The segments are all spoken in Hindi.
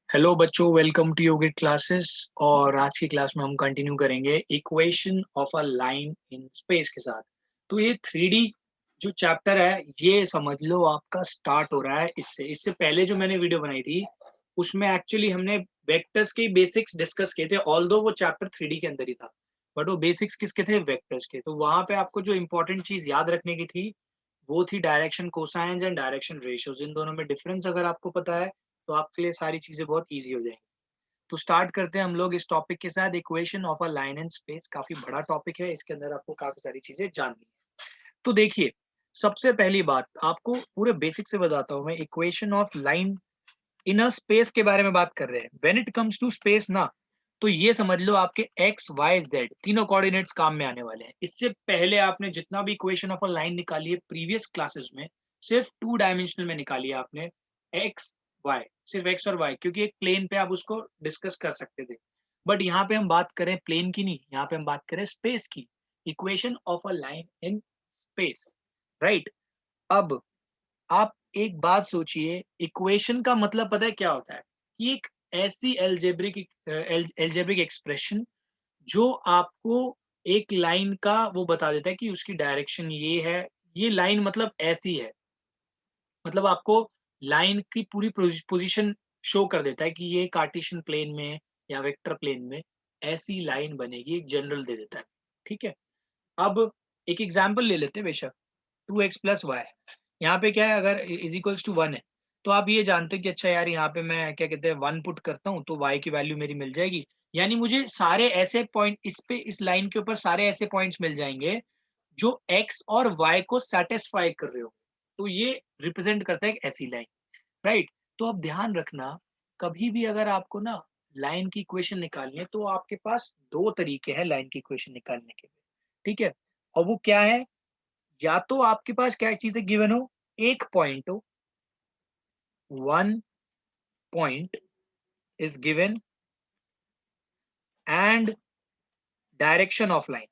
हेलो बच्चों, वेलकम टू योगिक क्लासेस। और आज की क्लास में हम कंटिन्यू करेंगे equation of a line in space के साथ। तो ये 3D जो चैप्टर है ये समझ लो आपका स्टार्ट हो रहा है इससे इससे पहले जो मैंने वीडियो बनाई थी उसमें एक्चुअली हमने वेक्टर्स के बेसिक्स डिस्कस किए थे, ऑल्दो वो चैप्टर 3D के अंदर ही था, बट वो बेसिक्स किसके थे? वेक्टर्स के। तो वहां पे आपको जो इंपॉर्टेंट चीज याद रखने की थी वो थी direction cosines and direction ratios. इन दोनों में डिफरेंस अगर आपको पता है तो आपके लिए सारी चीजें बहुत इजी हो जाएंगी। तो स्टार्ट करते हैं हम लोग इस टॉपिक के साथ, equation of a line in space. काफी बड़ा टॉपिक है, इसके अंदर आपको काफी सारी चीजें जाननी है। तो देखिए, सबसे पहली बात आपको पूरे बेसिक से बताता हूं मैं। Equation of line in a space के बारे में बात कर रहे हैं। When it comes to space ना, तो ये समझ लो आपके एक्स वाई जेड तीनों कोऑर्डिनेट्स काम में आने वाले हैं। इससे पहले आपने जितना भी इक्वेशन ऑफ अ लाइन निकाली है प्रीवियस क्लासेस में, सिर्फ 2 डायमेंशनल में निकाली है आपने। एक्स वाई, सिर्फ एक्स और वाई, क्योंकि एक प्लेन पे आप उसको डिस्कस कर सकते थे। बट यहाँ पे हम बात करें प्लेन की नहीं, यहाँ पे हम बात करें स्पेस की। Equation of a line in space, right. अब आप एक बात सोचिए, इक्वेशन का मतलब पता है क्या होता है? कि एक ऐसी एल्जेब्रिक एक्सप्रेशन जो आपको एक लाइन का वो बता देता है कि उसकी डायरेक्शन ये है। ये लाइन मतलब ऐसी है, मतलब आपको लाइन की पूरी पोजीशन शो कर देता है कि ये कार्टेशियन प्लेन में या वेक्टर प्लेन में ऐसी लाइन बनेगी, एक जनरल दे देता है। ठीक है। अब एक एग्जांपल ले लेते हैं बेशक। 2x+y, यहाँ पे क्या है, अगर इज इक्वल्स टू 1 है तो आप ये जानते हैं कि अच्छा यार यहाँ पे मैं क्या कहते हैं 1 पुट करता हूँ तो y की वैल्यू मेरी मिल जाएगी। यानी मुझे सारे ऐसे पॉइंट इस पे, इस लाइन के ऊपर सारे ऐसे पॉइंट्स मिल जाएंगे जो x और y को सेटिस्फाई कर रहे हो। तो ये रिप्रेजेंट करता है एक ऐसी लाइन, राइट। तो अब ध्यान रखना, कभी भी अगर आपको ना लाइन की इक्वेशन निकालनी है तो आपके पास दो तरीके हैं लाइन की इक्वेशन निकालने के लिए। ठीक है। और वो क्या है? या तो आपके पास क्या चीजें गिवन हो, एक पॉइंट हो, one point is given and direction of line.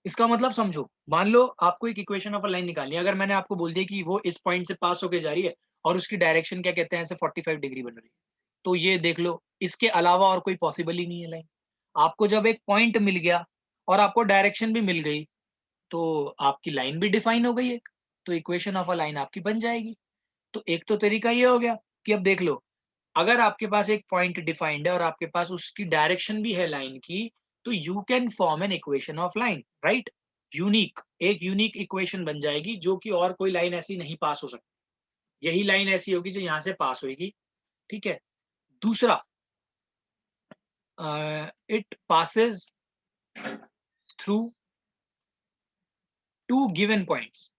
इसका मतलब समझो, मान लो आपको एक इक्वेशन ऑफ अ लाइन निकालनी है। अगर मैंने आपको बोल दिया कि वो इस पॉइंट से पास होके जा रही है और उसकी डायरेक्शन क्या कहते हैं, ऐसे 45 डिग्री बन रही है, तो ये देख लो, इसके अलावा और कोई पॉसिबल ही नहीं है लाइन। आपको जब एक पॉइंट मिल गया और आपको डायरेक्शन भी मिल गई तो आपकी लाइन भी डिफाइन हो गई एक, तो इक्वेशन ऑफ अ लाइन आपकी बन जाएगी। तो एक तो तरीका ये हो गया कि अब देख लो, अगर आपके पास एक पॉइंट डिफाइंड है और आपके पास उसकी डायरेक्शन भी है लाइन की, तो you can form an equation of line, right. Unique, एक यूनिक इक्वेशन बन जाएगी जो कि और कोई लाइन ऐसी नहीं पास हो सकती। यही लाइन ऐसी होगी जो यहां से पास होगी। ठीक है। दूसरा, it passes through two given points.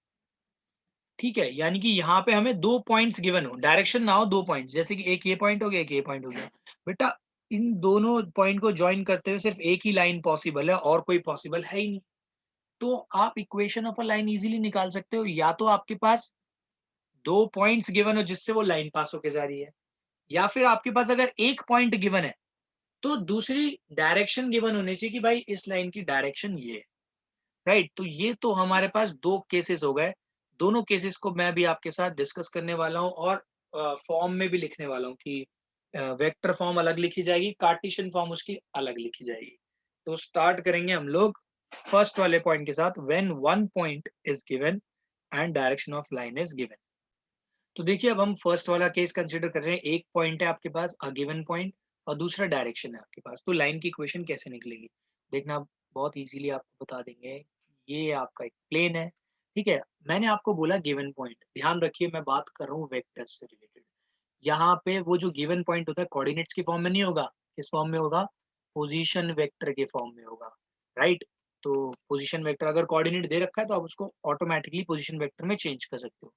ठीक है, यानी कि यहाँ पे हमें दो पॉइंट्स गिवन हो, डायरेक्शन ना हो, दो पॉइंट्स, जैसे कि एक ये पॉइंट हो गया, एक ये पॉइंट हो गया। बेटा, इन दोनों पॉइंट को ज्वाइन करते हुए सिर्फ एक ही लाइन पॉसिबल है और कोई पॉसिबल है ही नहीं। तो आप equation of a line easily निकाल सकते हो, या तो आपके पास दो पॉइंट्स गिवन हो जिससे वो लाइन पास होके जा रही है, या फिर आपके पास अगर एक पॉइंट गिवन है तो दूसरी डायरेक्शन गिवन होनी चाहिए कि भाई इस लाइन की डायरेक्शन ये है, राइट। तो ये तो हमारे पास दो केसेस हो गए। दोनों केसेस को मैं भी आपके साथ डिस्कस करने वाला हूँ और फॉर्म में भी लिखने वाला हूँ कि वेक्टर फॉर्म अलग लिखी जाएगी, कार्टेशियन फॉर्म उसकी अलग लिखी जाएगी। तो स्टार्ट करेंगे हम लोग फर्स्ट वाले पॉइंट के साथ, when one point is given and direction of line is given. तो देखिए, अब हम फर्स्ट वाला केस कंसीडर कर रहे हैं। एक पॉइंट है आपके पास, अ गिवन पॉइंट, और दूसरा डायरेक्शन है आपके पास। तो लाइन की इक्वेशन कैसे निकलेगी देखना, बहुत इजीली आपको बता देंगे। ये आपका एक प्लेन है, ठीक है। मैंने आपको बोला गिवन पॉइंट, ध्यान रखिए मैं बात कर रहा हूँ वेक्टर्स से रिलेटेड। यहाँ पे वो जो गिवन पॉइंट होता है कोऑर्डिनेट्स की फॉर्म में नहीं होगा, किस फॉर्म में होगा? पोजीशन वेक्टर के फॉर्म में होगा, राइट। तो पोजीशन वेक्टर अगर कोऑर्डिनेट दे रखा है तो आप उसको ऑटोमेटिकली पोजीशन वेक्टर में चेंज कर सकते हो।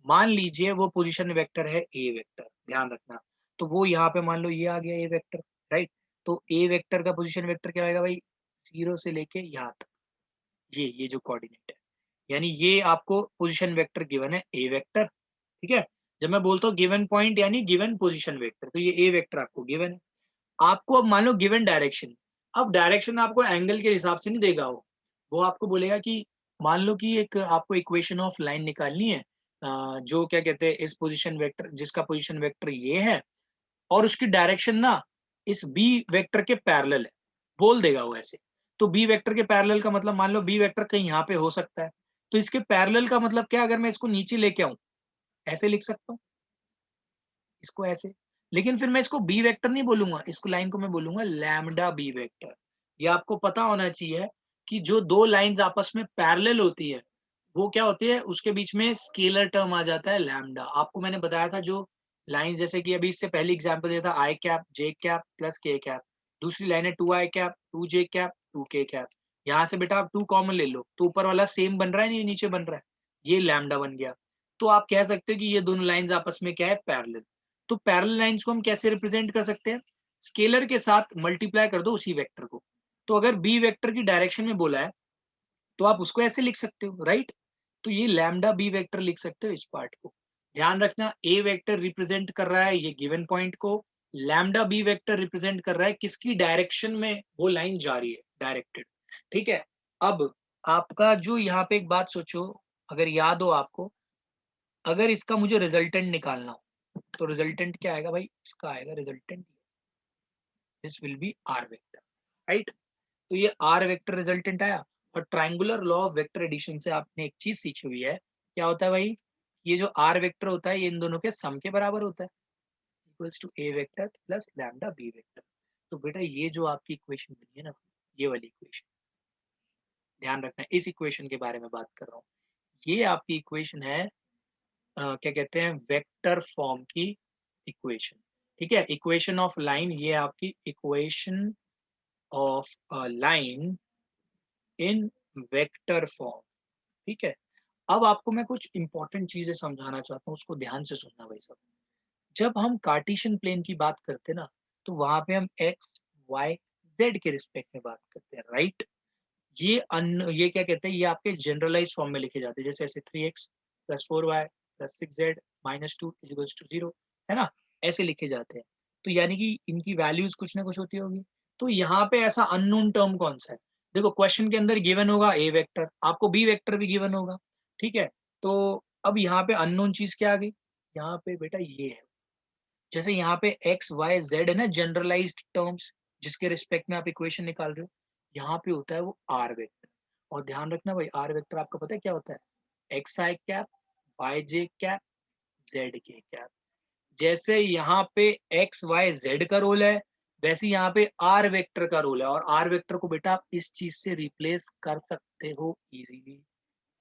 मान लीजिए वो पोजीशन वेक्टर है ए वेक्टर, ध्यान रखना। तो वो यहाँ पे मान लो ये आ गया ए वेक्टर, राइट। तो ए वेक्टर का पोजीशन वेक्टर क्या आएगा भाई? 0 से लेके यहाँ तक, ये जो कोऑर्डिनेट है, यानी ये आपको पोजीशन वेक्टर गिवन है ए वेक्टर। ठीक है। जब मैं बोलता हूँ गिवन पॉइंट यानी गिवन पोजीशन वेक्टर, तो ये ए वेक्टर आपको गिवन है। आपको अब मान लो गिवन डायरेक्शन। अब डायरेक्शन आपको एंगल के हिसाब से नहीं देगा, वो आपको बोलेगा कि मान लो कि एक आपको इक्वेशन ऑफ लाइन निकालनी है जो क्या कहते हैं इस पोजीशन वेक्टर जिसका पोजीशन वेक्टर ये है और उसकी डायरेक्शन ना इस बी वेक्टर के पैरेलल है, बोल देगा वो ऐसे। तो बी वेक्टर के पैरेलल का मतलब मान लो बी वेक्टर कहीं यहाँ पे हो सकता है, तो इसके पैरेलल का मतलब क्या, अगर मैं इसको नीचे लेके आऊं ऐसे लिख सकता हूँ इसको ऐसे। लेकिन फिर मैं इसको बी वेक्टर नहीं बोलूंगा, इसको लाइन को मैं बोलूंगा लैम्डा बी वेक्टर। ये आपको पता होना चाहिए कि जो दो लाइंस आपस में पैरेलल होती है वो क्या होती है, उसके बीच में स्केलर टर्म आ जाता है लैम्डा। आपको मैंने बताया था जो लाइन, जैसे कि अभी इससे पहले एग्जांपल दिया था I cap J cap plus K cap, दूसरी लाइन है two I cap two J cap two K cap. यहाँ से बेटा आप टू कॉमन ले लो तो ऊपर वाला सेम बन रहा है नहीं नीचे बन रहा है, ये लैम्डा बन गया। तो आप कह सकते हो कि ये दोनों लाइंस आपस में क्या है, पैरेलल। तो पैरेलल लाइंस को हम कैसे रिप्रेजेंट कर सकते हैं, स्केलर के साथ मल्टीप्लाई कर दो उसी वेक्टर को। तो अगर बी वेक्टर की डायरेक्शन में बोला है तो आप उसको ऐसे लिख सकते हो, राइट। तो ये लैम्डा बी वेक्टर लिख सकते हो इस पार्ट को। ध्यान रखना ए वेक्टर रिप्रेजेंट कर रहा है ये गिवन पॉइंट को, लैम्डा बी वेक्टर रिप्रेजेंट कर रहा है किसकी डायरेक्शन में वो लाइन जा रही है, डायरेक्टेड। ठीक है। अब आपका जो यहाँ पे एक बात सोचो, अगर याद हो आपको, अगर इसका मुझे रिजल्टेंट निकालना हो तो रिजल्टेंट क्या आएगा भाई, इसका आएगा resultant, this will be R vector, right. तो ये आर वेक्टर रिजल्टेंट आया। और triangular law of vector addition से आपने एक चीज सीखी हुई है, क्या होता है भाई, ये जो आर वेक्टर होता है ये इन दोनों के सम के बराबर होता है, equals to A vector plus lambda B vector. तो बेटा ये जो आपकी इक्वेशन बनी है ना, ये वाली इक्वेशन, ध्यान रखना इस इक्वेशन के बारे में बात कर रहा हूँ। ये आपकी इक्वेशन है क्या कहते हैं, वेक्टर फॉर्म की इक्वेशन। ठीक है, इक्वेशन ऑफ लाइन, ये आपकी equation of line in vector form. ठीक है। अब आपको मैं कुछ इंपॉर्टेंट चीजें समझाना चाहता हूँ, उसको ध्यान से सुनना भाई सब। जब हम कार्टेशियन प्लेन की बात करते हैं ना, तो वहां पे हम एक्स वाई जेड के रिस्पेक्ट में बात करते हैं, राइट। ये क्या कहते हैं, ये आपके जनरलाइज फॉर्म में लिखे जाते हैं, जैसे ऐसे 3x plus 4y plus 6z minus 2 equals to 0, है ना, ऐसे लिखे जाते हैं। तो यानी कि इनकी वैल्यूज कुछ ना कुछ होती होगी। तो यहाँ पे ऐसा अननोन टर्म कौन सा है, देखो क्वेश्चन के अंदर गिवन होगा ए वेक्टर, आपको बी वेक्टर भी गिवन होगा। ठीक है। तो अब यहाँ पे अननोन चीज क्या आ गई, यहाँ पे बेटा ये है, जैसे यहाँ पे एक्स वाई जेड है ना जनरलाइज्ड टर्म्स, जिसके रिस्पेक्ट में आप इक्वेशन निकाल रहे हो, यहाँ पे होता है वो आर वेक्टर। और ध्यान रखना भाई आर वेक्टर आपका पता है क्या होता है, एक्स आई कैप वाई जे कैप जेड के कैप। जैसे यहाँ पे एक्स वाई जेड का रोल है, वैसे यहाँ पे आर वेक्टर का रोल है। और आर वेक्टर को बेटा आप इस चीज से रिप्लेस कर सकते हो इजीली,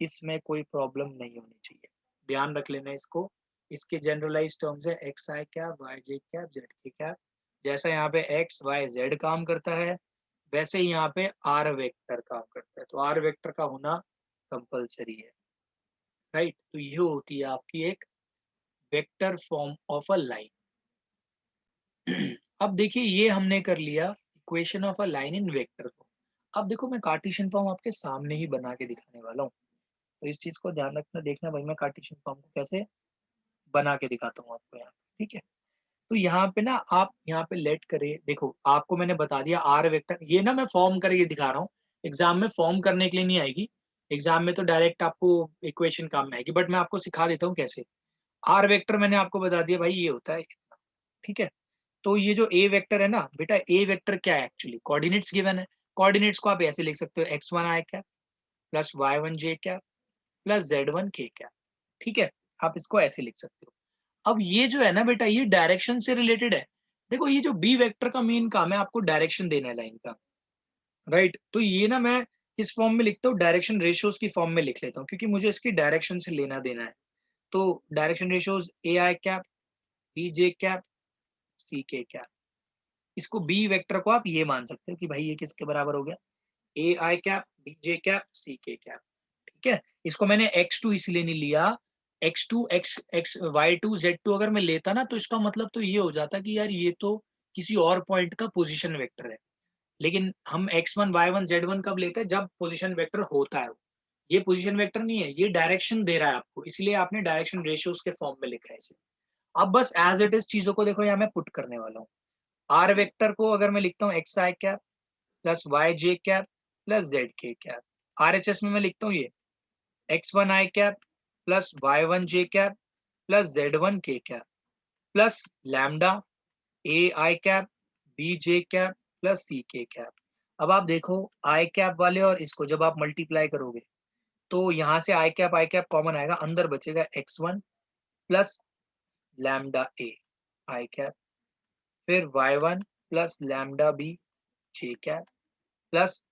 इसमें कोई प्रॉब्लम नहीं होनी चाहिए। ध्यान रख लेना इसको। इसके जनरलाइज टर्म्स है एक्स आई कैप वाई जे कैप जेड के कैप। जैसा यहाँ पे एक्स वाई जेड काम करता है, वैसे ही यहाँ पे आर वेक्टर काम करता है। तो आर वेक्टर का होना कंपलसरी है, राइट। तो ये होती है आपकी एक vector form of a line. अब देखिए ये हमने कर लिया equation of a line in vector form. अब देखो मैं कार्टेशियन फॉर्म आपके सामने ही बना के दिखाने वाला हूँ, तो इस चीज को ध्यान रखना, देखना भाई मैं कार्टेशियन फॉर्म को कैसे बना के दिखाता हूँ आपको यहाँ पे। ठीक है। तो यहाँ पे ना आप यहाँ पे लेट करिए, देखो आपको मैंने बता दिया आर वेक्टर, ये ना मैं फॉर्म करके दिखा रहा हूँ, एग्जाम में फॉर्म करने के लिए नहीं आएगी। एग्जाम में तो डायरेक्ट आपको इक्वेशन काम में आएगी, बट मैं आपको सिखा देता हूँ कैसे। आर वेक्टर मैंने आपको बता दिया भाई ये होता है इतना। ठीक है। तो ये जो ए वेक्टर है ना बेटा, ए वेक्टर क्या है एक्चुअली, कोऑर्डिनेट्स गिवन है। कोऑर्डिनेट्स को आप ऐसे लिख सकते हो, एक्स वन आई कैप प्लस वाई वन जे कैप प्लस जेड वन के कैप। ठीक है। आप इसको ऐसे लिख सकते हो। अब ये जो है ना बेटा, ये डायरेक्शन से रिलेटेड है। देखो ये जो बी वेक्टर का मेन काम है आपको डायरेक्शन देना है लाइन का, राइट। तो ये ना मैं किस फॉर्म में लिखता हूँ, डायरेक्शन रेशियोज की फॉर्म में लिख लेता हूँ, क्योंकि मुझे इसकी डायरेक्शन से लेना देना है। तो direction ratios a i cap b j cap c k cap. इसको बी वेक्टर को आप ये मान सकते हो कि भाई ये किसके बराबर हो गया, a i cap b j cap c k cap. ठीक है। इसको मैंने x2 इसलिए नहीं लिया, x2 x x y2 z2 अगर मैं लेता ना तो इसका मतलब तो ये हो जाता कि यार ये तो किसी और पॉइंट का पोजीशन वेक्टर है। लेकिन हम x1 y1 z1 कब लेते हैं, जब पोजीशन वेक्टर होता है। ये पोजीशन वेक्टर नहीं है, ये डायरेक्शन दे रहा है आपको, इसलिए आपने डायरेक्शन रेशियोज के फॉर्म में लिखा है इसे। अब बस एज इट इज चीजों को देखो, यहाँ मैं पुट करने वाला हूँ। आर वेक्टर को अगर मैं लिखता हूँ एक्स आई कैप प्लस वाई जे कैप प्लस जेड के कैप, आर एच एस में मैं लिखता हूँ ये x one I cap plus y1 j cap plus z1 k cap plus lambda a I cap b j cap plus c k cap. अब आप देखो I कैप वाले और इसको जब आप मल्टीप्लाई करोगे तो यहाँ से आई कैप कॉमन आएगा, अंदर बचेगा x1 plus lambda a I cap, फिर y1 plus lambda b j cap plus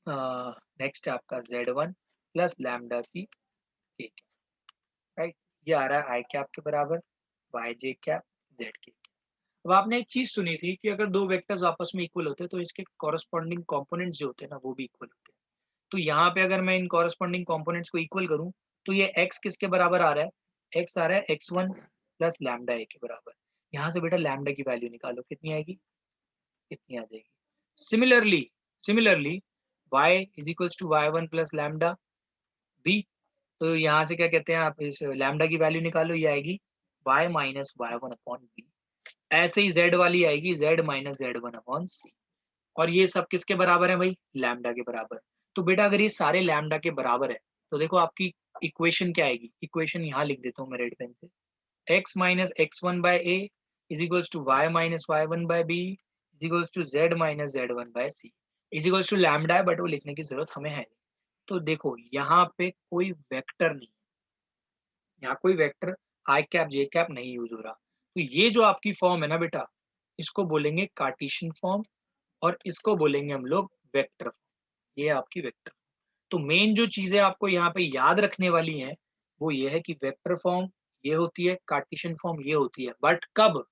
next आपका z1 plus lambda c k cap, right. ये आ रहा है आई कैप के बराबर y j cap z k। अब आपने एक चीज सुनी थी कि अगर दो वेक्टर्स आपस में इक्वल होते हैं तो इसके कॉरस्पॉन्डिंग कंपोनेंट्स जो होते हैं ना वो भी इक्वल होते हैं। तो यहाँ पे अगर मैं इन कॉरस्पॉन्डिंग कंपोनेंट्स को इक्वल करूं तो ये x किसके बराबर आ रहा है, x आ रहा है x1 प्लस लैम्डा a के बराबर। यहाँ से बेटा लैम्डा की वैल्यू निकालो, कितनी आएगी, कितनी आ जाएगी। Similarly y is equals to y1 plus lambda b। तो यहाँ से क्या कहते हैं, आप इस लैम्डा की वैल्यू निकालो, ये आएगी y minus y1 upon b। ऐसे ही z वाली आएगी z minus z1 upon c। और ये सब किसके बराबर है भाई, लैम्डा के बराबर। तो बेटा अगर ये सारे लैम्डा के बराबर है तो देखो आपकी इक्वेशन क्या आएगी, इक्वेशन यहाँ लिख देता हूँ मैं रेड पेन से, x minus x1 by a is equals to y minus y1 by b is equals to z minus z1 by c is equals to lambda है, बट वो लिखने की जरूरत हमें है नहीं। तो देखो यहाँ पे कोई वेक्टर नहीं, यहाँ कोई वेक्टर आई कैप जे कैप नहीं यूज हो रहा। तो ये जो आपकी फॉर्म है ना बेटा, इसको बोलेंगे कार्टेशियन फॉर्म और इसको बोलेंगे हम लोग वेक्टर फॉर्म। ये आपकी वेक्टर। तो मेन जो चीजें आपको यहाँ पे याद रखने वाली हैं वो ये है कि वेक्टर फॉर्म ये होती है, कार्टेशियन फॉर्म ये होती है, बट कब,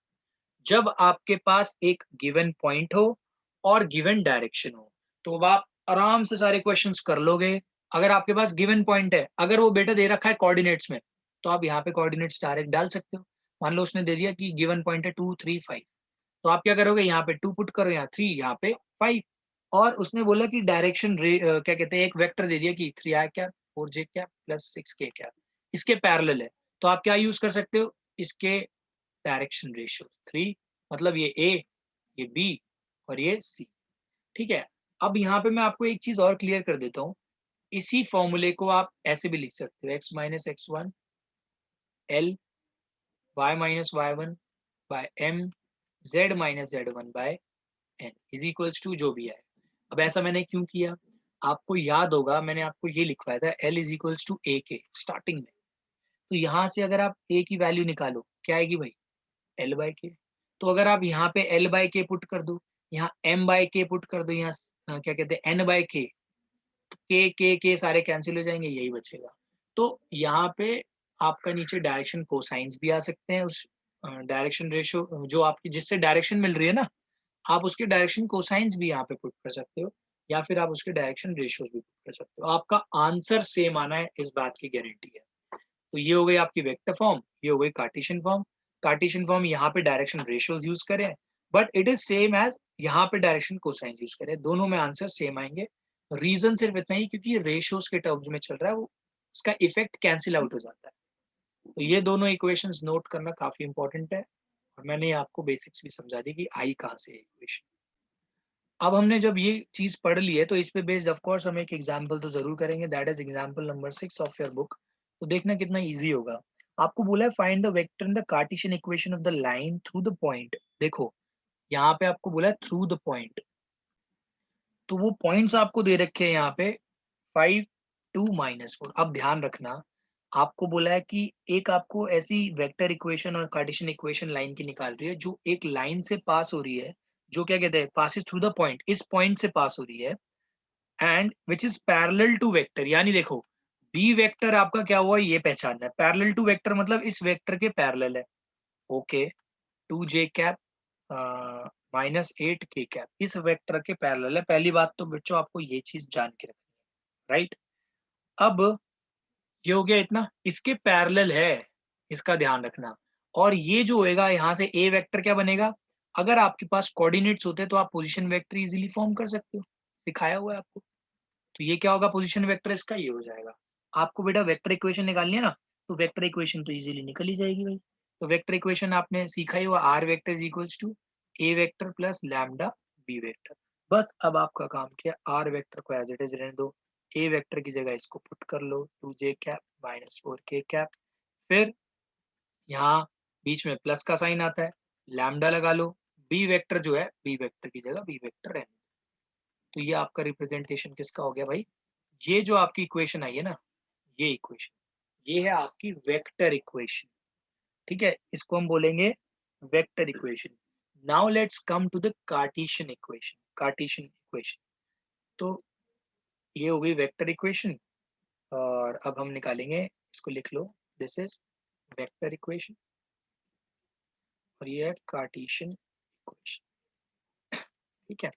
जब आपके पास एक गिवन पॉइंट हो और गिवन डायरेक्शन हो। तो अब आप आराम से सारे क्वेश्चंस कर लोगे। अगर आपके पास गिवन पॉइंट है, अगर वो बेटा दे रखा है कोऑर्डिनेट्स में, तो आप यहाँ पे कोऑर्डिनेट्स डायरेक्ट डाल सकते हो। मान लो उसने दे दिया कि गिवन पॉइंट है 2 3 5, तो आप क्या करोगे, यहाँ पे 2 पुट करो, यहाँ 3, यहाँ पे 5। और उसने बोला कि डायरेक्शन क्या कहते हैं, एक वेक्टर दे दिया कि 3 आई कैप 4 जे कैप प्लस 6 के कैप, इसके पैरेलल है। तो आप क्या यूज कर सकते हो, इसके डायरेक्शन रेशियो 3, मतलब ये ए, ये बी और ये सी। ठीक है। अब यहाँ पे मैं आपको एक चीज और क्लियर कर देता हूँ। इसी फॉर्मूले को आप ऐसे भी लिख सकते हो, X minus X one L Y minus Y one by M Z minus Z one by N is equals to जो भी है। अब ऐसा मैंने क्यों किया, आपको याद होगा मैंने आपको ये लिखवाया था एल इज इक्वल्स टू ए के स्टार्टिंग में। तो यहाँ से अगर आप ए की वैल्यू निकालो क्या आएगी भाई, एल बाई के। तो अगर आप यहाँ पे एल बाई के पुट कर दो, यहाँ एम बाई के पुट कर दो, यहाँ क्या कहते हैं एन बाई के, के सारे कैंसिल हो जाएंगे, यही बचेगा। तो यहाँ पे आपका नीचे डायरेक्शन कोसाइंस भी आ सकते हैं, उस डायरेक्शन रेशियो जो आपकी जिससे डायरेक्शन मिल रही है ना, आप उसके डायरेक्शन कोसाइंस भी यहाँ पे पुट कर सकते हो, या फिर आप उसके डायरेक्शन रेशियोज भी पुट कर सकते हो। आपका आंसर सेम आना है, इस बात की गारंटी है। तो ये हो गई आपकी वेक्टर फॉर्म, ये हो गई कार्टेशियन फॉर्म। कार्टेशियन फॉर्म यहाँ पे डायरेक्शन रेशियोज यूज करें, but it is same as यहाँ पे डायरेक्शन कोसाइन यूज करें, दोनों में आंसर सेम आएंगे। रीजन सिर्फ इतना ही क्योंकि रेशियोज के टर्म्स में चल रहा है, वो उसका इफेक्ट कैंसिल आउट हो जाता है। तो ये दोनों इक्वेशंस नोट करना काफी इंपॉर्टेंट है, और मैंने आपको बेसिक्स भी समझा दी कि आई कहाँ से है इक्वेशन। अब हमने जब ये चीज पढ़ ली है तो इस पे बेस्ड ऑफ कोर्स हम एक एग्जांपल तो जरूर करेंगे, that is example number 6 of your book. तो देखना कितना इजी होगा। आपको बोला है find the vector in the Cartesian equation of the line through the point. देखो यहाँ पे आपको बोला है थ्रू द पॉइंट, तो वो पॉइंट्स आपको दे रखे हैं यहाँ पे 5 2 -4। अब ध्यान रखना, आपको बोला है कि एक आपको ऐसी वेक्टर इक्वेशन और कार्टेशियन इक्वेशन लाइन की निकाल रही है जो एक लाइन से पास हो रही है, जो क्या कहते हैं पासिस थ्रू द पॉइंट, इस पॉइंट से पास हो रही है, and which is parallel to vector. यानी देखो बी वेक्टर आपका क्या हुआ ये पहचानना है, पैरेलल टू वेक्टर मतलब इस वेक्टर के पैरेलल है। ओके, 2 जे कैप -8 के कैप इस वेक्टर के पैरेलल है। पहली बात तो बच्चों आपको ये चीज जान के रखनी है, राइट। अब ये हो गया इतना, इसके पैरेलल है, इसका ध्यान रखना। और ये जो होएगा यहाँ से ए वेक्टर क्या बनेगा, अगर आपके पास कोऑर्डिनेट्स होते तो आप पोजीशन वेक्टर इजीली फॉर्म कर सकते हो, सिखाया हुआ है आपको। तो ये क्या होगा, पोजीशन वेक्टर इसका ये हो जाएगा। आपको बेटा वेक्टर इक्वेशन निकालनी है ना, तो वेक्टर इक्वेशन तो इजीली निकल ही जाएगी भाई। तो वेक्टर इक्वेशन आपने सीखा ही हुआ, R vector is equals to A vector plus lambda B vector. बस अब आपका काम क्या, आर वेक्टर को एज इट इज रहने दो, ए वेक्टर की जगह इसको पुट कर लो 2j cap minus 4k cap, फिर यहाँ बीच में प्लस का साइन आता है, लैम्डा लगा लो, बी वेक्टर जो है बी वेक्टर की जगह बी वेक्टर रहने। तो ये आपका रिप्रेजेंटेशन किसका हो गया भाई? ये जो आपकी इक्वेशन आई है ना, ये इक्वेशन, ये है आपकी वेक्टर इक्वेशन। ठीक है, इसको हम बोलेंगे vector equation. Now let's come to the Cartesian equation. Cartesian equation, तो ये हो गई वेक्टर इक्वेशन, और अब हम निकालेंगे, इसको लिख लो, दिस इज वेक्टर इक्वेशन और ये है कार्टेशियन इक्वेशन। ठीक है,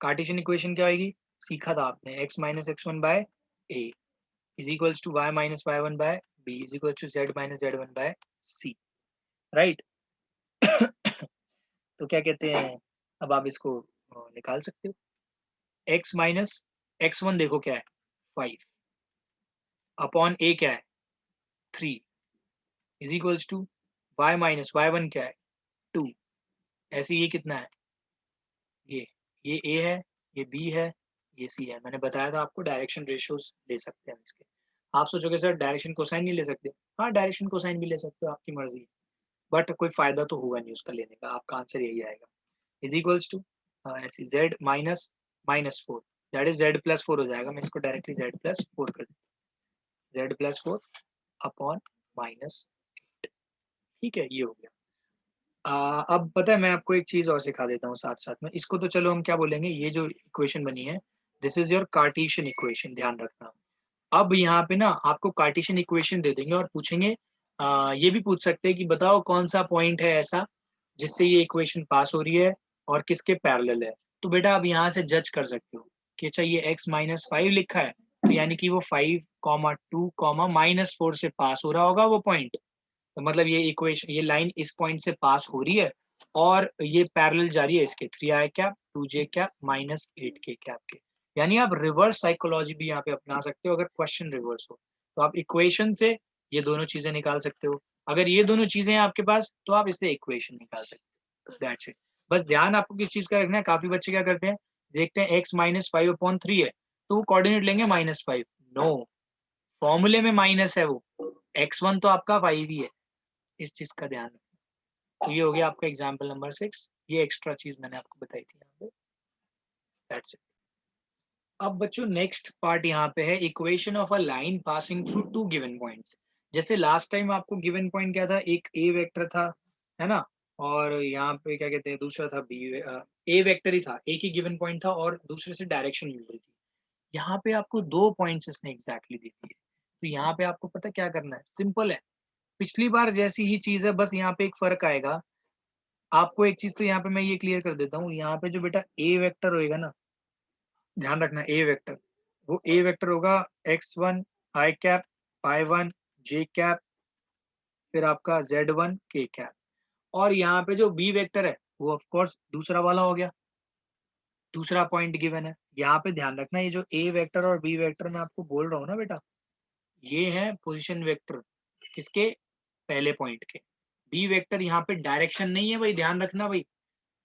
कार्टेशियन इक्वेशन क्या होगी? सीखा था आपने, x minus X one by A is equals to y minus Y one by B is equals to z minus Z one by C, right? तो क्या कहते हैं, अब आप इसको निकाल सकते हो। x माइनस एक्स वन देखो क्या है, 5 अपॉन a क्या है, 3 is equals to y minus Y one क्या है, 2। ऐसे ये कितना है, ये a है, ये b है, ये c है। मैंने बताया था आपको डायरेक्शन रेशियोज ले सकते हैं हम इसके। आप सोचोगे सर डायरेक्शन कोसाइन नहीं ले सकते? हाँ, डायरेक्शन कोसाइन भी ले सकते हो, आपकी मर्जी है, बट कोई फायदा तो होगा नहीं उसका लेने का, आपका आंसर यही आएगा। इज इक्वल्स टू ऐसे Z minus minus 4, that is Z plus 4 हो जाएगा। मैं इसको डायरेक्टली जेड प्लस 4 कर दूँ, जेड प्लस 4 अपॉन माइनस। ठीक है, ये हो गया। अब पता है, मैं आपको एक चीज और सिखा देता हूँ साथ साथ में। इसको तो चलो हम क्या बोलेंगे, ये जो इक्वेशन बनी है, this is your Cartesian equation, ध्यान रखना। अब यहाँ पे ना आपको कार्टेशियन इक्वेशन दे देंगे और पूछेंगे, ये भी पूछ सकते हैं कि बताओ कौन सा पॉइंट है ऐसा जिससे ये इक्वेशन पास हो रही है और किसके पैरेलल है। तो बेटा आप यहाँ से जज कर सकते हो कि अच्छा ये x माइनस 5 लिखा है, तो यानी कि वो 5 कॉमा 2 कॉमा माइनस 4 से पास हो रहा होगा वो पॉइंट। तो मतलब ये इक्वेशन, ये लाइन इस पॉइंट से पास हो रही है और ये पैरेलल जा रही है इसके 3i cap 2j cap minus 8k cap के। यानी आप रिवर्स साइकोलॉजी भी यहाँ पे अपना सकते हो अगर क्वेश्चन रिवर्स हो, तो आप इक्वेशन से ये दोनों चीजें निकाल सकते हो। अगर ये दोनों चीजें हैं आपके पास तो आप इससे इक्वेशन निकाल सकते हो, दैट्स इट। बस ध्यान आपको किस चीज का रखना है, काफी बच्चे क्या करते हैं, देखते हैं x माइनस 5/3 है तो वो कोऑर्डिनेट लेंगे -5। नो, फॉर्मूले में माइनस है वो, x1 तो आपका 5 ही है, इस चीज का ध्यान रखना। तो ये हो गया आपका एग्जाम्पल नंबर 6, ये एक्स्ट्रा चीज मैंने आपको बताई थी यहाँ पे, दैट्स इट। अब बच्चों नेक्स्ट पार्ट यहाँ पे है equation of a line passing through two given points. जैसे लास्ट टाइम आपको गिवन पॉइंट क्या था, एक ए वेक्टर था, है ना, और यहाँ पे क्या कहते हैं दूसरा था बी, ए वेक्टर ही था, एक ही गिवन पॉइंट था और दूसरे से डायरेक्शन मिल रही थी। यहाँ पे आपको 2 पॉइंट्स इसने एग्जैक्टली दी थी, तो यहाँ पे आपको पता क्या करना है, सिंपल है, पिछली बार जैसी ही चीज है, बस यहाँ पे एक फर्क आएगा। आपको एक चीज तो यहाँ पे मैं ये क्लियर कर देता हूँ, यहाँ पे जो बेटा ए वेक्टर होएगा ना, ध्यान रखना, ए वेक्टर, वो ए वेक्टर होगा x1 i cap y1 j cap, फिर आपका z1 k कैप, और यहाँ पे जो बी वेक्टर है वो ऑफ कोर्स दूसरा वाला हो गया, दूसरा पॉइंट गिवन है। यहाँ पे ध्यान रखना, ये जो ए वेक्टर और बी वेक्टर मैं आपको बोल रहा हूँ ना बेटा, ये है पोजीशन वेक्टर किसके, पहले पॉइंट के। बी वेक्टर यहाँ पे डायरेक्शन नहीं है भाई, ध्यान रखना भाई।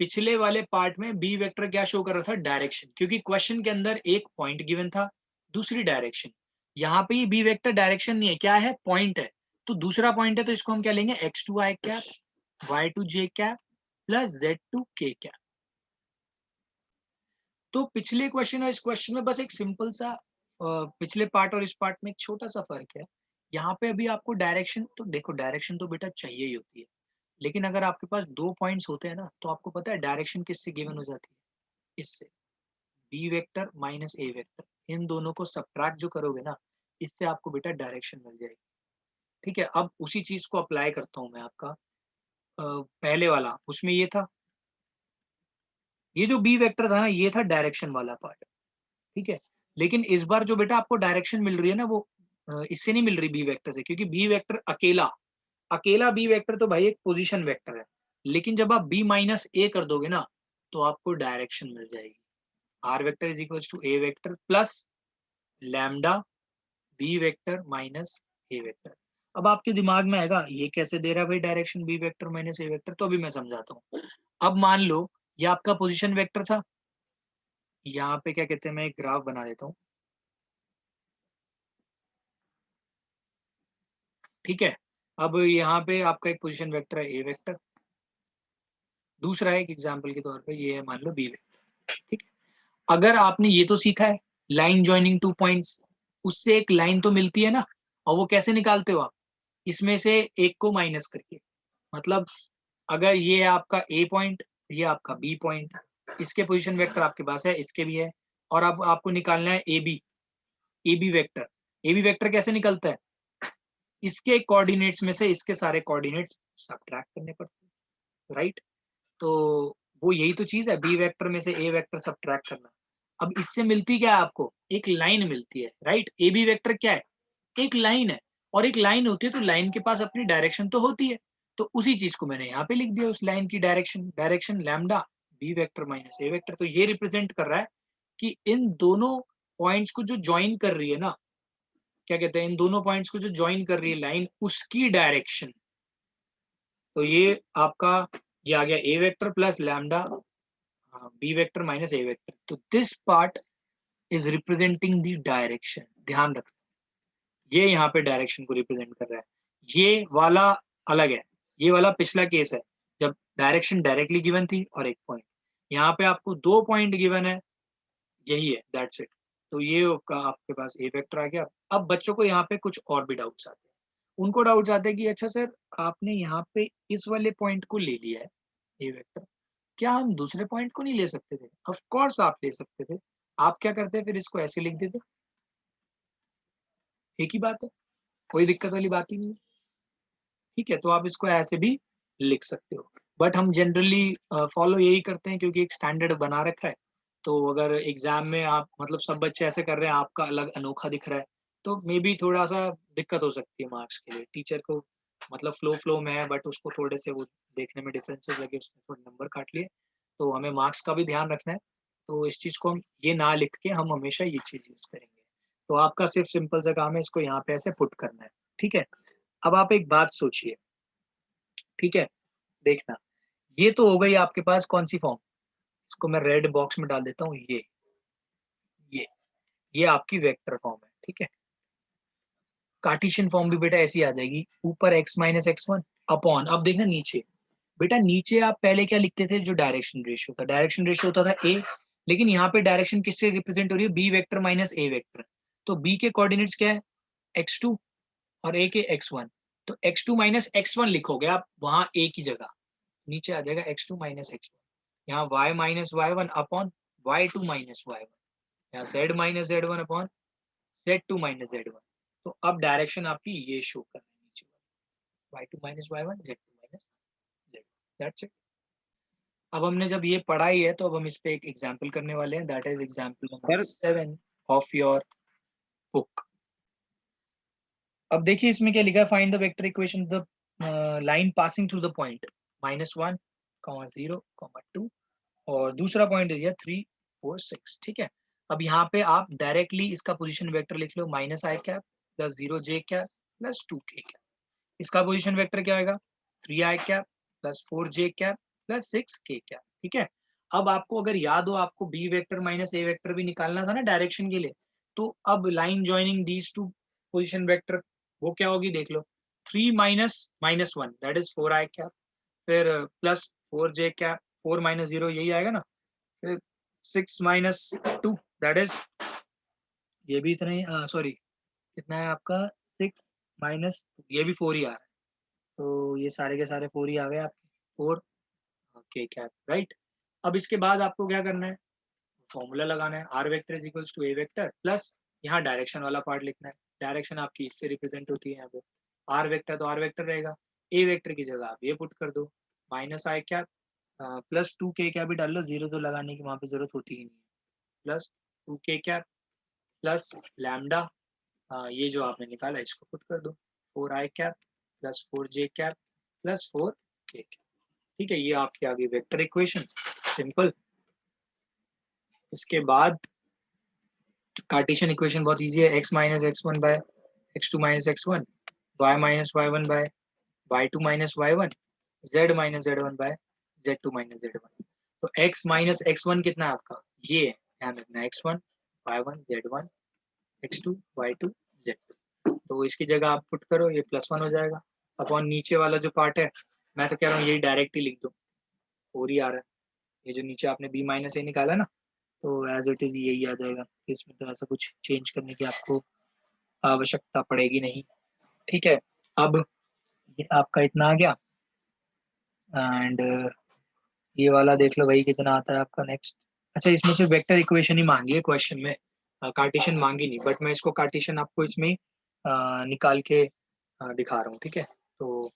पिछले वाले पार्ट में बी वेक्टर क्या शो कर रहा था, डायरेक्शन, क्योंकि क्वेश्चन के अंदर एक पॉइंट गिवन था, दूसरी डायरेक्शन। यहाँ पे बी वेक्टर डायरेक्शन नहीं है, क्या है, पॉइंट है। तो दूसरा पॉइंट है तो इसको हम क्या लेंगे, x2 i cap y2 j cap plus z2 k cap. तो पिछले क्वेश्चन और इस क्वेश्चन में बस एक सिंपल सा पिछले पार्ट और इस पार्ट में एक छोटा सा फर्क है। यहाँ पे अभी आपको डायरेक्शन, तो देखो डायरेक्शन तो बेटा चाहिए ही होती है, लेकिन अगर आपके पास 2 पॉइंट्स होते हैं ना, तो आपको पता है डायरेक्शन किससे गिवन हो जाती है, इससे, बी वेक्टर माइनस ए वेक्टर, इन दोनों को सब्ट्रैक्ट जो करोगे ना, इससे आपको बेटा डायरेक्शन मिल जाएगी। ठीक है, अब उसी चीज को अप्लाई करता हूँ मैं आपका, पहले वाला उसमें ये था, ये जो बी वेक्टर था ना, ये था डायरेक्शन वाला पार्ट। ठीक है, लेकिन इस बार जो बेटा आपको डायरेक्शन मिल रही है ना, वो इससे नहीं मिल रही बी वेक्टर से, क्योंकि बी वेक्टर अकेला, अकेला बी वेक्टर तो भाई एक पोजीशन वेक्टर है, लेकिन जब आप बी माइनस ए कर दोगे ना, तो आपको डायरेक्शन मिल जाएगी। R vector is equal to A vector plus lambda B vector minus A vector. अब आपके दिमाग में आएगा ये कैसे दे रहा है भाई डायरेक्शन बी वेक्टर माइनस ए वेक्टर, तो अभी मैं समझाता हूँ। अब मान लो ये आपका पोजीशन वेक्टर था, यहाँ पे क्या कहते हैं, मैं एक ग्राफ बना देता हूँ, ठीक है। अब यहाँ पे आपका एक पोजीशन वेक्टर है ए वेक्टर, दूसरा एक एग्जांपल के तौर पे ये है मान लो बी वेक्टर, ठीक है। अगर आपने ये तो सीखा है लाइन जॉइनिंग टू पॉइंट्स, उससे एक लाइन तो मिलती है ना, और वो कैसे निकालते हो आप, इसमें से एक को माइनस करके। मतलब अगर ये है आपका ए पॉइंट, ये आपका बी पॉइंट, इसके पोजीशन वेक्टर आपके पास है, इसके भी है, और अब आपको निकालना है A B vector. A B vector कैसे निकलता है, इसके कोऑर्डिनेट्स में से इसके सारे कोऑर्डिनेट्स सब्ट्रैक्ट करने पड़ते हैं, राइट। तो वो यही तो चीज है, बी वेक्टर में से ए वेक्टर सब्ट्रैक्ट करना। अब इससे मिलती क्या है आपको, एक लाइन मिलती है, राइट। ए बी वेक्टर क्या है, एक लाइन है, और एक लाइन होती है तो लाइन के पास अपनी डायरेक्शन तो होती है। तो उसी चीज को मैंने यहाँ पे लिख दिया, उस लाइन की direction, direction lambda B vector minus ए वेक्टर। तो ये रिप्रेजेंट कर रहा है कि इन दोनों पॉइंट्स को जो ज्वाइन कर रही है ना, क्या कहते हैं, इन दोनों पॉइंट्स को जो ज्वाइन कर रही है लाइन, उसकी डायरेक्शन। तो ये आपका ये आ गया a vector plus lambda B vector minus A vector. तो this part is representing the direction, ध्यान रखना। ये यहाँ पे डायरेक्शन को रिप्रेजेंट कर रहा है, ये वाला अलग है, ये वाला पिछला केस है जब डायरेक्शन डायरेक्टली गिवन थी और एक पॉइंट। यहाँ पे आपको दो पॉइंट गिवन है, यही है, दैट्स इट। तो ये आपके पास ए वेक्टर आ गया। अब बच्चों को यहाँ पे कुछ और भी डाउट्स आते हैं, उनको डाउट्स आते हैं कि अच्छा सर, आपने यहाँ पे इस वाले पॉइंट को ले लिया है ए वेक्टर, क्या हम दूसरे पॉइंट को नहीं ले सकते थे? ऑफ कोर्स आप ले सकते थे। आप क्या करते, फिर इसको ऐसे लिख देते, एक ही बात है, कोई दिक्कत वाली बात ही नहीं है, ठीक है। तो आप इसको ऐसे भी लिख सकते हो, बट हम जनरली फॉलो यही करते हैं क्योंकि एक स्टैंडर्ड बना रखा है। तो अगर एग्जाम में आप मतलब सब बच्चे ऐसे कर रहे हैं, आपका अलग अनोखा दिख रहा है, तो मे बी थोड़ा सा दिक्कत हो सकती है मार्क्स के लिए। टीचर को मतलब फ्लो में है, बट उसको थोड़े से वो देखने में डिफरेंसेस लगे, उसने थोड़े नंबर काट लिए। तो हमें मार्क्स का भी ध्यान रखना है, तो इस चीज को हम ये ना लिख के हम हमेशा ये चीज यूज करेंगे। तो आपका सिर्फ सिंपल सा काम है इसको यहाँ पे ऐसे पुट करना है, ठीक है। अब आप एक बात सोचिए, ठीक है, देखना, ये तो हो गई आपके पास कौन सी फॉर्म, इसको मैं रेड बॉक्स में डाल देता हूँ, ये ये आपकी वेक्टर फॉर्म है, ठीक है। कार्टेशियन फॉर्म भी बेटा ऐसी आ जाएगी, ऊपर x minus X one upon, अब देखना नीचे, बेटा नीचे आप पहले क्या लिखते थे, जो डायरेक्शन रेशियो था, डायरेक्शन रेशियो होता था a, लेकिन यहाँ पे डायरेक्शन किससे रिप्रेजेंट हो रही है, बी वेक्टर माइनस ए वेक्टर। तो b के कोऑर्डिनेट्स क्या है, x2, और a के x1। तो x2 माइनस x1 लिखोगे आप वहां a की जगह, नीचे आ जाएगा x2 माइनस x1, यहाँ y minus y1 upon y2 minus y1, यहाँ z minus z1 upon z2 minus z1। तो अब डायरेक्शन आपकी ये शो कर रही है नीचे, y2 minus y1 z2 minus z1, that's it. अब हमने जब ये पढ़ा ही है तो अब हम इस पे एक एग्जांपल करने वाले हैं, that is example number sir 7 of your book. अब देखिए इसमें क्या लिखा है, find the vector equation the line passing through the point -1, 0, 2, और दूसरा पॉइंट दिया 3, 4, 6, ठीक है। अब यहाँ पे आप डायरेक्टली इसका पोजीशन वेक्टर लिख लो, minus i cap plus 0 j cap plus 2 k cap. इसका पोजीशन वेक्टर क्या आएगा, 3 i cap plus 4 j cap plus 6 k cap, ठीक है। अब आपको अगर याद हो, आपको बी वेक्टर माइनस ए वेक्टर भी निकालना था ना डायरेक्शन के लिए, तो अब line joining these two position vector वो क्या होगी देख लो, 3 minus minus 1 that is 4 i cap, फिर प्लस 4 j कैप, 4 माइनस 0 यही आएगा ना, फिर 6 माइनस 2 दैट इज, ये भी इतना ही, सॉरी कितना है आपका, 6 माइनस, ये भी 4 ही आ रहा है। तो ये सारे के सारे 4 ही आ गए आपके, 4 के कैप, राइट। अब इसके बाद आपको क्या करना है, फॉर्मूला लगाना है, R vector is equals to A vector plus यहाँ डायरेक्शन वाला पार्ट लिखना है। डायरेक्शन आपकी इससे रिप्रेजेंट होती है, यहाँ पे आर वेक्टर तो आर वेक्टर रहेगा, ए वेक्टर की जगह आप ये पुट कर दो, minus i cap plus 2 k cap भी डाल लो, जीरो तो लगाने की वहां पे जरूरत होती ही नहीं है, plus 2 k cap plus lambda, ये जो आपने निकाला इसको पुट कर दो, 4 i cap plus 4 j cap plus 4 k cap, ठीक है। ये आपकी आ गई वेक्टर इक्वेशन, सिंपल। इसके बाद कार्टेशियन इक्वेशन बहुत इजी है, x minus X one by x2 minus x1, y minus y1 by y2 minus y1, z minus z1 by z2 minus z1। तो x माइनस x1 कितना है आपका, ये है, ध्यान रखना, x1 y1 z1 x2 y2 z2। तो इसकी जगह आप पुट करो, ये +1 हो जाएगा अपॉन नीचे वाला जो पार्ट है, मैं तो कह रहा हूँ यही डायरेक्ट ही लिख दो, 4 ही आ रहा है। ये जो नीचे आपने b माइनस ए निकाला ना, तो एज इट इज यही आ जाएगा। इसमें तो ऐसा कुछ चेंज करने की आपको आवश्यकता पड़ेगी नहीं। ठीक है, अब ये आपका इतना आ गया एंड ये वाला देख लो भाई कितना आता है आपका नेक्स्ट। अच्छा, इसमें से वेक्टर इक्वेशन ही मांगी है क्वेश्चन में, कार्टेशियन मांगी नहीं, बट मैं इसको कार्टेशियन आपको इसमें निकाल के दिखा रहा हूँ। ठीक है, तो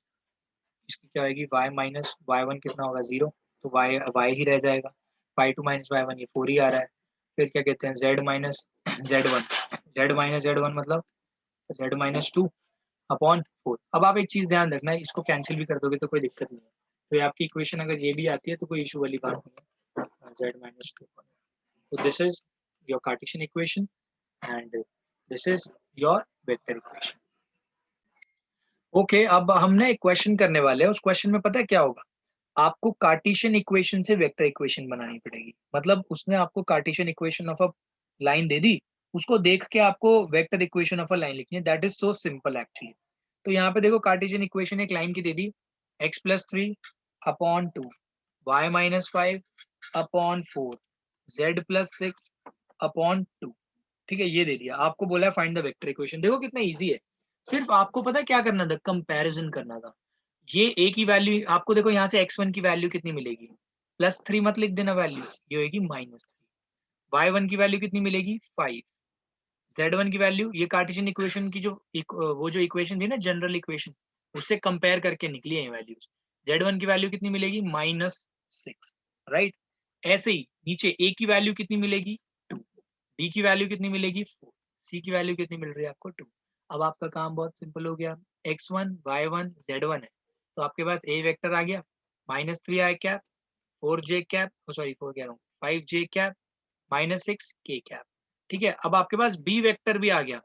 इसकी क्या आएगी, y माइनस y1 कितना होगा 0, तो y ही रह जाएगा। y2 माइनस y1 ये 4 ही आ रहा है। फिर क्या कहते हैं z माइनस z1 मतलब z माइनस 2 अपॉन 4। अब आप एक चीज ध्यान रखना है, इसको कैंसिल भी कर दोगे तो कोई दिक्कत नहीं है। तो ये आपकी इक्वेशन अगर ये भी आती है तो कोई इशू वाली बात नहीं है। z माइनस 2, तो this is your Cartesian equation and this is your vector equation. Okay, अब हमने एक क्वेश्चन करने वाले हैं, उस क्वेश्चन में पता है क्या होगा, आपको कार्टेशियन इक्वेशन से वेक्टर इक्वेशन बनानी पड़ेगी। मतलब उसने आपको Cartesian equation of a line दे दी, उसको देख के आपको vector equation of a line लिखनी है। That is so simple actually. तो यहाँ पे देखो, कार्टेशियन इक्वेशन एक लाइन की दे दी, x+3 upon 2, y minus 5 upon 4, z+6 upon 2। ठीक है, ये दे दिया आपको, बोला है फाइंड द वेक्टर इक्वेशन। देखो कितना इजी है, सिर्फ आपको पता है क्या करना था, कंपैरिजन करना था। ये a की वैल्यू आपको देखो, यहाँ से x1 की वैल्यू कितनी मिलेगी, +3 मत लिख देना वैल्यू, ये होगी -3। y1 की वैल्यू कितनी मिलेगी 5। z1 की वैल्यू, ये कार्टेशियन इक्वेशन की जो वो जो इक्वेशन थी ना, जनरल इक्वेशन, उससे कंपेयर करके निकली है वैल्यूज। z1 की वैल्यू कितनी मिलेगी -6, राइट। ऐसे ही नीचे a की वैल्यू कितनी मिलेगी 2, b की वैल्यू कितनी मिलेगी 4, c की वैल्यू कितनी मिल रही है आपको 2। अब आपका काम बहुत सिंपल हो गया, x1 y1 z1 है, तो आपके पास a वेक्टर आ गया -3 आई कैप 4j कैप, सॉरी 4 कह रहा हूँ 5j कैप -6 k कैप। ठीक है, अब आपके पास बी वेक्टर भी आ गया,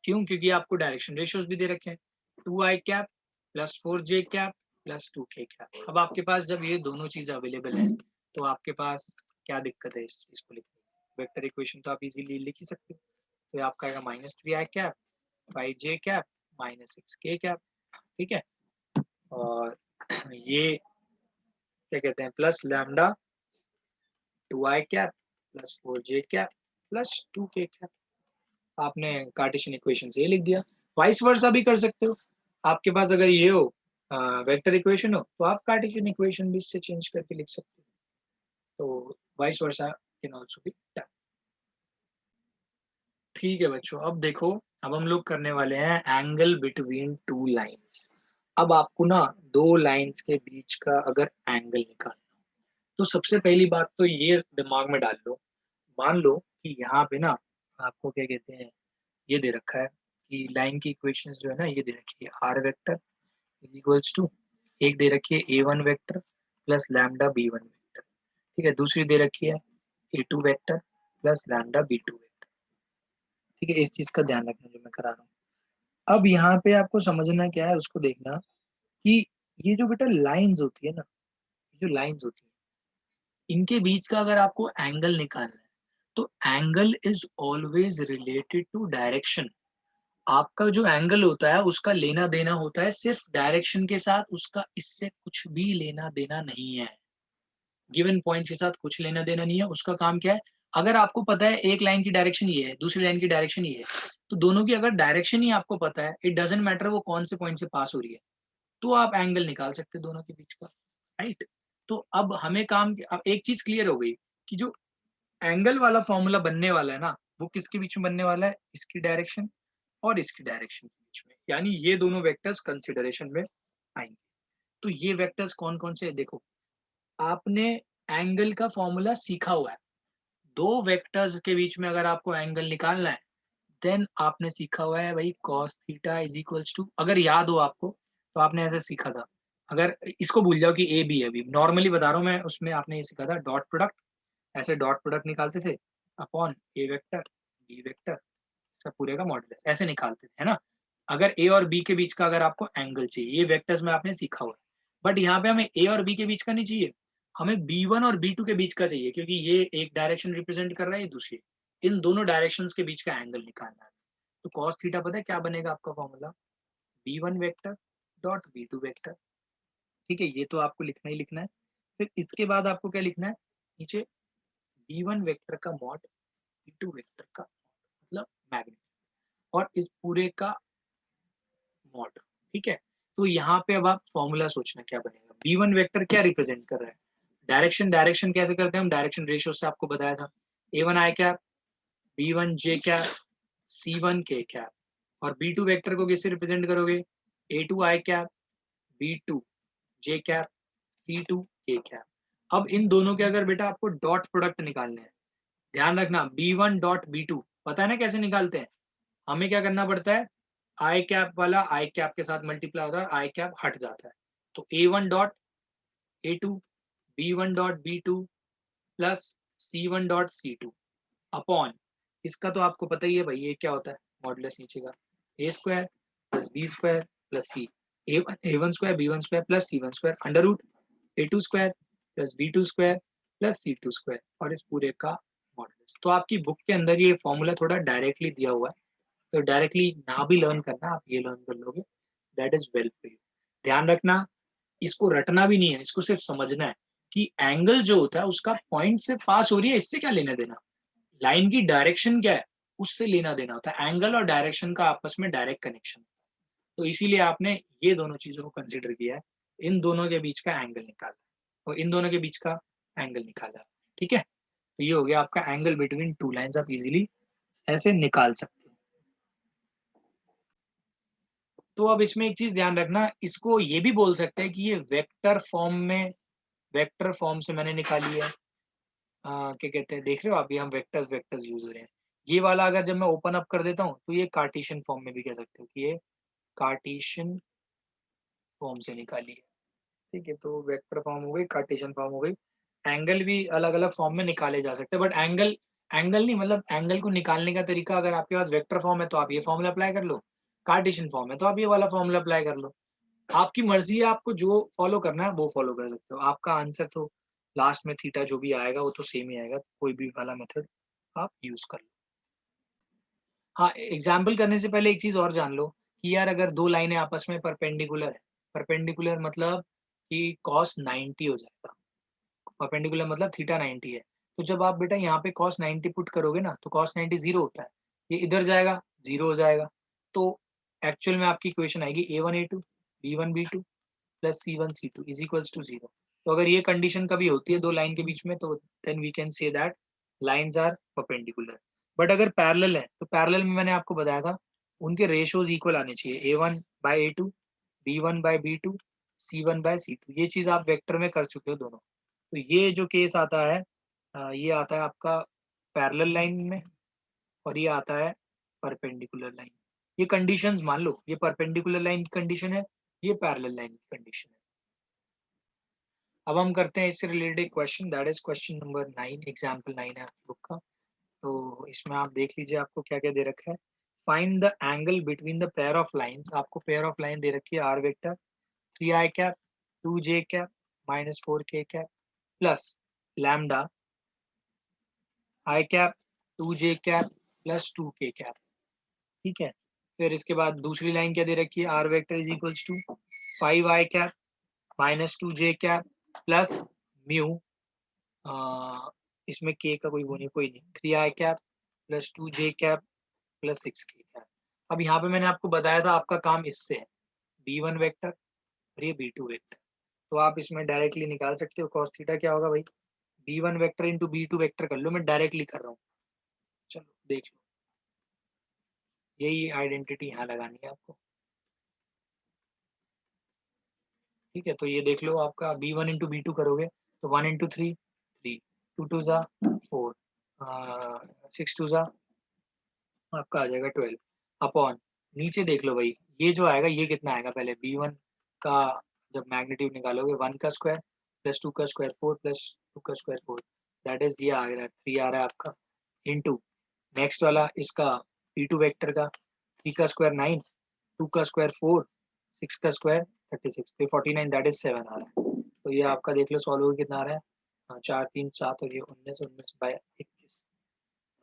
क्यों, क्योंकि आपको डायरेक्शन रेशियोज भी दे रखे हैं, 2i cap +4j cap +2k cap. अब आपके पास जब ये दोनों चीज अवेलेबल है, तो आपके पास क्या दिक्कत है इस चीज को लिखने में, वेक्टर इक्वेशन तो आप इजीली लिख ही सकते हो। तो ये आपका आएगा -3i cap 5j cap -6k cap. ठीक है, और ये क्या कहते हैं, plus lambda 2i cap +4j cap +2k cap. आपने कार्टेशियन इक्वेशन से ये लिख दिया। वाइस वर्सा भी कर सकते हो, आपके पास अगर ये हो वेक्टर इक्वेशन हो, तो आप कार्टेशियन इक्वेशन भी इससे चेंज करके लिख सकते हो। तो vice versa can also be done. ठीक है बच्चों, अब देखो, अब हम लोग करने वाले हैं एंगल बिटवीन टू लाइंस। अब आपको ना दो लाइंस के बीच का अगर एंगल निकालना, तो सबसे पहली बात तो ये दिमाग में डाल लो, मान लो कि यहाँ पे ना आपको क्या कहते हैं, ये दे रखा है कि लाइन की इक्वेशंस जो है ना, ये दे रखी है R vector is equals to, एक दे रखी है A1 vector plus lambda B1 vector. ठीक है, दूसरी दे रखी है A2 vector plus lambda B2 vector. ठीक है, इस चीज का ध्यान रखना जो मैं करा रहा हूँ। अब यहाँ पे आपको समझना क्या है, उसको देखना कि ये जो बेटा लाइंस होती है ना, जो लाइंस होती है, इनके बीच का अगर आपको एंगल निकालना है, तो angle is always related to direction. आपका जो एंगल होता है उसका लेना देना होता है सिर्फ डायरेक्शन के साथ, उसका इससे कुछ भी लेना देना नहीं है। गिवन पॉइंट के साथ कुछ लेना देना नहीं है, उसका काम क्या है, अगर आपको पता है एक लाइन की डायरेक्शन ये है, दूसरी लाइन की डायरेक्शन ये है, तो दोनों की अगर डायरेक्शन ही आपको पता है, इट डजेंट मैटर वो कौन से पॉइंट से पास हो रही है, तो आप एंगल निकाल सकते हैं दोनों के बीच का, राइट। तो अब हमें काम, अब एक चीज क्लियर हो गई कि जो एंगल वाला फॉर्मूला बनने वाला है ना, वो किसके बीच में बनने वाला है, इसकी डायरेक्शन और इसकी डायरेक्शन के बीच में, यानी ये दोनों वेक्टर्स कंसिडरेशन में आएंगे। तो ये वेक्टर्स कौन कौन से है, देखो आपने एंगल का फॉर्मूला सीखा हुआ है, दो वेक्टर्स के बीच में अगर आपको एंगल निकालना है, देन आपने सीखा हुआ है भाई cos theta is equals to, अगर याद हो आपको तो आपने ऐसे सीखा था। अगर इसको भूल जाओ कि ए बी है, अभी नॉर्मली बता रहा हूँ मैं, उसमें आपने ये सीखा था डॉट प्रोडक्ट, ऐसे डॉट प्रोडक्ट निकालते थे अपॉन ए वेक्टर बी वेक्टर, सब पूरे का मॉडुलस ऐसे निकालते थे, है ना। अगर ए और बी के बीच का अगर आपको एंगल चाहिए, ये वेक्टर्स में आपने सीखा हुआ है, बट यहाँ पे हमें ए और बी के बीच का नहीं चाहिए, हमें B1 और B2 के बीच का चाहिए, क्योंकि ये एक डायरेक्शन रिप्रेजेंट कर रहा है, ये दूसरी, इन दोनों डायरेक्शंस के बीच का एंगल निकालना है। तो कॉस थीटा पता है क्या बनेगा आपका formula, v1 vector dot v2 vector. ठीक है, ये तो आपको लिखना ही लिखना है। फिर इसके बाद आपको क्या लिखना है, नीचे v1 वेक्टर का मॉड v2 वेक्टर का मतलब मैग्नीट्यूड और इस पूरे का मॉड। ठीक है, तो यहाँ पे अब आप फॉर्मूला सोचना क्या बनेगा। v1 वेक्टर क्या रिप्रेजेंट कर रहा है, डायरेक्शन। डायरेक्शन कैसे करते हैं हम, डायरेक्शन रेशियो से आपको बताया था, a1 आई कैप, b1 जे कैप, c1 के कैप। और b2 वेक्टर को किससे रिप्रेजेंट करोगे, a2 आई कैप, b2 जे कैप, c2 के कैप। अब इन दोनों के अगर बेटा आपको डॉट प्रोडक्ट निकालने हैं, ध्यान रखना b1 डॉट b2 पता है ना कैसे निकालते हैं, हमें क्या करना पड़ता है, आई कैप वाला आई कैप के साथ मल्टीप्लाई होता है, आई कैप हट जाता है। तो a1 dot a2, b1 dot b2 plus c1 dot c2 upon, इसका तो आपको पता ही है भाई, ये क्या होता है मॉडुलस नीचे का, a square plus b square plus c, a one square b one square plus c one square under root a two square plus b two square plus c two square और इस पूरे का मॉडुलस। तो आपकी बुक के अंदर ये फॉर्मूला थोड़ा डायरेक्टली दिया हुआ है, तो डायरेक्टली ना भी लर्न करना, आप ये लर्न कर लोगे, that is well for you. ध्यान रखना, इसको रटना भी नहीं है, इसको सिर्फ समझना है कि एंगल जो होता है उसका पॉइंट से पास हो रही है, इससे क्या लेना देना, लाइन की डायरेक्शन क्या है उससे लेना देना होता है। एंगल और डायरेक्शन का आपस में डायरेक्ट कनेक्शन, तो इसीलिए आपने ये दोनों चीजों को कंसिडर किया है, इन दोनों के बीच का एंगल निकाला और इन दोनों के बीच का एंगल निकाला। ठीक है, तो ये हो गया आपका एंगल बिटवीन टू लाइंस, आप इजीली ऐसे निकाल सकते हो। तो अब इसमें एक चीज ध्यान रखना, इसको ये भी बोल सकते हैं कि ये वेक्टर फॉर्म में, वेक्टर फॉर्म से मैंने निकाली है। क्या कहते हैं, देख रहे हो आप, ये हम वेक्टर्स वेक्टर्स यूज हो रहे हैं। ये वाला अगर जब मैं ओपन अप कर देता हूँ तो ये कार्टेशियन फॉर्म में भी कह सकते हो कि ये कार्टेशियन फॉर्म से निकाली है। ठीक है, तो वेक्टर फॉर्म हो गई, कार्टेशियन फॉर्म हो गई। एंगल भी अलग अलग फॉर्म में निकाले जा सकते हैं, बट एंगल एंगल नहीं, मतलब एंगल को निकालने का तरीका, अगर आपके पास वेक्टर फॉर्म है तो आप ये फॉर्मूला अप्लाई कर लो, कार्टेशियन फॉर्म है तो आप ये वाला फॉर्मूला अप्लाई कर लो। आपकी मर्जी है, आपको जो फॉलो करना है वो फॉलो कर सकते हो। आपका आंसर तो लास्ट में थीटा जो भी आएगा वो तो सेम ही आएगा, कोई भी वाला मेथड आप यूज कर लो। हाँ, एग्जाम्पल करने से पहले एक चीज और जान लो कि यार अगर दो लाइनें आपस में परपेंडिकुलर है, परपेंडिकुलर मतलब कि कॉस 90 हो जाएगा, परपेंडिकुलर मतलब थीटा 90 है। तो जब आप बेटा यहाँ पे कॉस 90 पुट करोगे ना तो कॉस 90 जीरो होता है, ये इधर जाएगा जीरो हो जाएगा। तो एक्चुअल में आपकी इक्वेशन आएगी a1 a2 b1 b2 plus c1 c2 is equals to zero. तो अगर ये कंडीशन कभी होती है दो लाइन के बीच में, तो then we can say that lines are perpendicular. But अगर पैरेलल है तो पैरेलल में मैंने आपको बताया था उनके रेशियोज इक्वल आने चाहिए, a1/a2 b1/b2 c1/c2। ये चीज आप वेक्टर में कर चुके हो दोनों। तो ये जो केस आता है, ये आता है आपका पैरेलल लाइन में और ये आता है परपेंडिकुलर लाइन। ये कंडीशंस मान लो, ये परपेंडिकुलर लाइन की कंडीशन है, ये पैरेलल लाइन की कंडीशन है। अब हम करते हैं इससे रिलेटेड एक question, that is question number 9, example 9 है आपकी बुक का। तो इसमें आप देख लीजिए आपको क्या क्या दे रखा है। Find the angle between the pair of lines, आपको पेयर ऑफ लाइन दे रखी है R vector 3i cap 2j cap -4k cap plus lambda I cap 2j cap plus 2k cap. ठीक है, फिर इसके बाद दूसरी लाइन क्या दे रखी है, R vector is equals to 5i cap -2j cap plus mu, इसमें के का कोई वो नहीं, कोई नहीं, 3i cap plus 2j cap plus 6k cap. अब यहाँ पे मैंने आपको बताया था आपका काम इससे है, b1 वेक्टर और ये b2 वेक्टर। तो आप इसमें डायरेक्टली निकाल सकते हो cos थीटा क्या होगा भाई, b1 vector into b2 vector कर लो, मैं डायरेक्टली कर रहा हूँ, चलो देख लो, यही आइडेंटिटी यहाँ लगानी है आपको। ठीक है, तो ये देख लो आपका b1 इंटू बी टू करोगे तो 1 इंटू 3 3, 2 टू ज़ा 4, 6 टू ज़ा आपका आ जाएगा 12 अपॉन, नीचे देख लो भाई ये जो आएगा ये कितना आएगा, पहले b1 का जब मैग्नीट्यूड निकालोगे 1 का स्क्वायर प्लस 2 का स्क्वायर 4 प्लस 2 का स्क्वायर 4, दैट इज ये आ रहा है 3 आ रहा है आपका, इंटू नेक्स्ट वाला इसका p2 वेक्टर का 3 का स्क्वायर 9, 2 का स्क्वायर 4, 6 का स्क्वायर 36, तो 49 दैट इज 7 आ रहा है। तो ये आपका देख लो सॉल्व हो कितना आ रहा है, हाँ 4 3 7 और ये 19 19 बाय 21,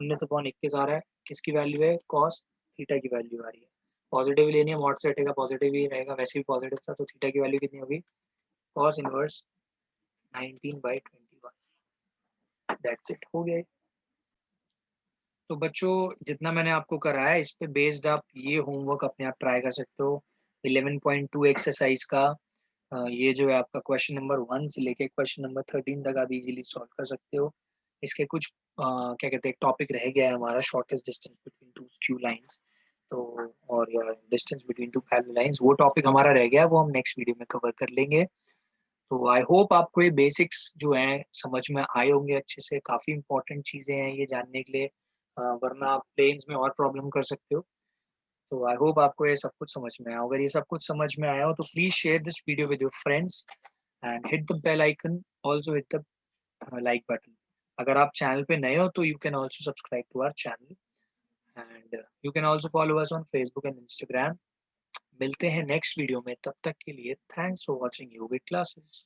19/21 आ रहा है, किसकी वैल्यू है, कॉस थीटा की वैल्यू आ रही है। पॉजिटिव लेनी है, मॉड से हटेगा पॉजिटिव ही रहेगा, वैसे भी पॉजिटिव था, तो थीटा की वैल्यू कितनी होगी? cos inverse 19/21। दैट्स इट, हो गया। तो बच्चों जितना मैंने आपको कराया इस पे बेस्ड आप ये होमवर्क अपने आप ट्राई कर सकते हो। 11.2 एक्सरसाइज का ये जो है आपका क्वेश्चन नंबर 1 से लेके क्वेश्चन नंबर 13 तक आप इजीली सॉल्व कर सकते हो। इसके कुछ क्या कहते हैं टॉपिक रह गया है हमारा, shortest distance between two skew lines, तो और या distance between two parallel lines, वो टॉपिक हमारा रह गया है, वो हम नेक्स्ट वीडियो में कवर कर लेंगे। तो आई होप आपको ये बेसिक्स जो हैं समझ में आए होंगे अच्छे से। काफ़ी इंपॉर्टेंट चीज़ें हैं ये जानने के लिए, वरना आप प्लेन्स में और प्रॉब्लम कर सकते हो। तो आई होप आपको ये सब कुछ समझ में आया। अगर ये सब कुछ समझ में आया हो तो please share this video with your friends and hit the bell icon, also hit the like button. अगर आप चैनल पे नए हो तो you can also subscribe to our channel and you can also follow us on Facebook and Instagram. मिलते हैं नेक्स्ट वीडियो में, तब तक के लिए thanks for watching Yogic classes.